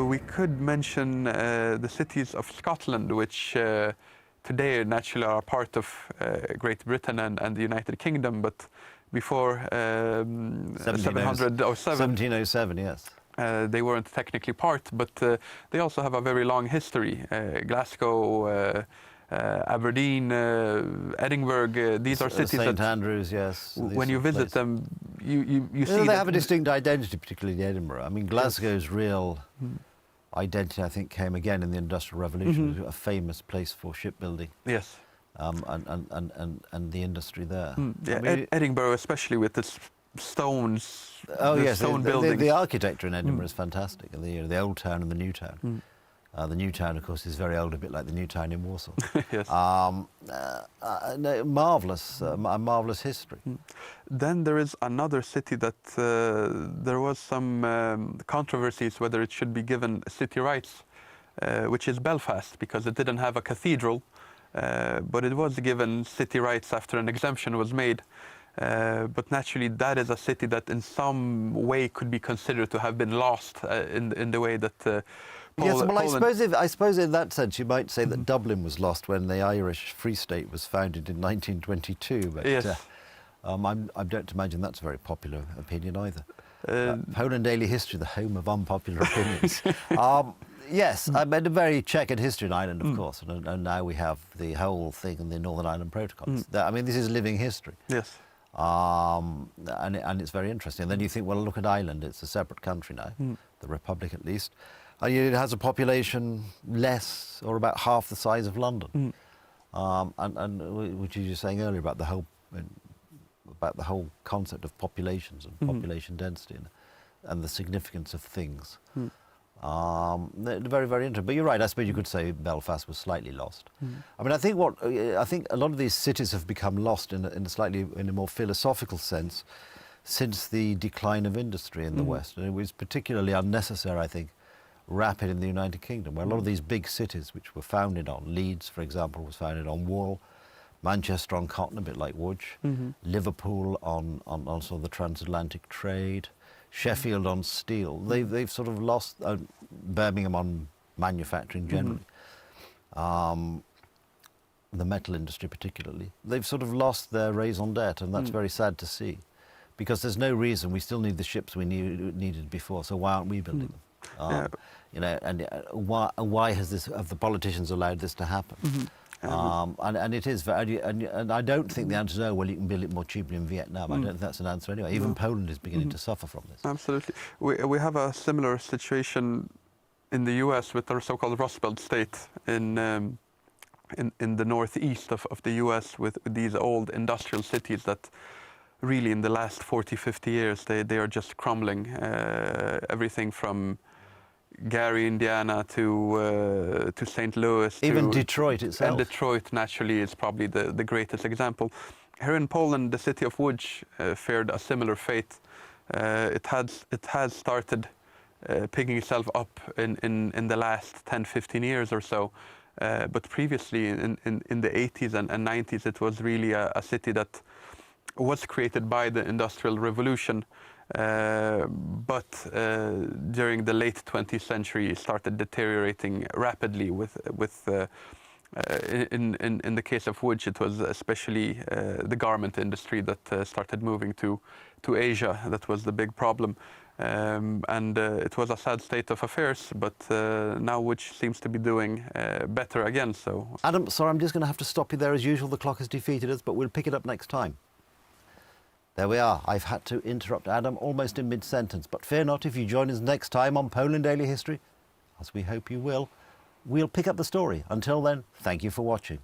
We could mention the cities of Scotland, which today naturally are part of Great Britain and the United Kingdom, but before 1707, yes. They weren't technically part, but they also have a very long history. Glasgow, Aberdeen, Edinburgh, these are cities St. that... Andrews, yes. When you visit them, you see... They have a distinct identity, particularly in Edinburgh. I mean, Glasgow's real identity, I think, came again in the Industrial Revolution. It was a famous place for shipbuilding. Yes. And the industry there. Yeah, I mean, Edinburgh, especially with its stones. Oh yes, stone buildings. The architecture in Edinburgh is fantastic. The old town and the new town. The new town, of course, is very old, a bit like the new town in Warsaw. Yes. Marvelous history. Then there is another city that there was some controversies whether it should be given city rights, which is Belfast, because it didn't have a cathedral, but it was given city rights after an exemption was made. But naturally, that is a city that in some way could be considered to have been lost in the way that Yes, well, Poland... I suppose in that sense you might say that Dublin was lost when the Irish Free State was founded in 1922. But Yes. I don't imagine that's a very popular opinion either. Poland Daily History, the home of unpopular opinions. Yes, I mean, a very checkered history in Ireland, of course, and now we have the whole thing in the Northern Ireland Protocols. I mean, this is living history. Yes. And it's very interesting. And then you think, well, look at Ireland, it's a separate country now, the Republic at least. It has a population less or about half the size of London. And which you were saying earlier about the whole concept of populations and population density and the significance of things. They're very, very interesting. But you're right, I suppose you could say Belfast was slightly lost. I mean, I think a lot of these cities have become lost in a more philosophical sense since the decline of industry in the West. And it was particularly unnecessary, I think, rapid in the United Kingdom, where a lot of these big cities which were founded on, Leeds, for example, was founded on wool, Manchester on cotton, a bit like Łódź, Liverpool on sort of the transatlantic trade, Sheffield on steel. They've sort of lost, Birmingham on manufacturing generally, the metal industry particularly. They've sort of lost their raison d'etre, and that's very sad to see, because there's no reason. We still need the ships we needed before, so why aren't we building them? You know, and why have the politicians allowed this to happen? And it is, and I don't think the answer is, oh, well, you can build it more cheaply in Vietnam. I don't think that's an answer anyway. Even Poland is beginning to suffer from this. Absolutely. We have a similar situation in the US with our so-called Rust Belt state in the northeast of the US with these old industrial cities that really in the last 40, 50 years, they are just crumbling. Everything from Gary, Indiana to St. Louis. Even Detroit itself. And Detroit, naturally, is probably the greatest example. Here in Poland, the city of Łódź fared a similar fate. It has started picking itself up in the last 10, 15 years or so. But previously, in the 80s and 90s, it was really a city that was created by the Industrial Revolution. But during the late 20th century, started deteriorating rapidly. In the case of Łódź, it was especially the garment industry that started moving to Asia. That was the big problem, and it was a sad state of affairs. But now Łódź seems to be doing better again. So, Adam, sorry, I'm just going to have to stop you there as usual. The clock has defeated us, but we'll pick it up next time. There we are. I've had to interrupt Adam almost in mid-sentence, but fear not, if you join us next time on Poland Daily History, as we hope you will, we'll pick up the story. Until then, thank you for watching.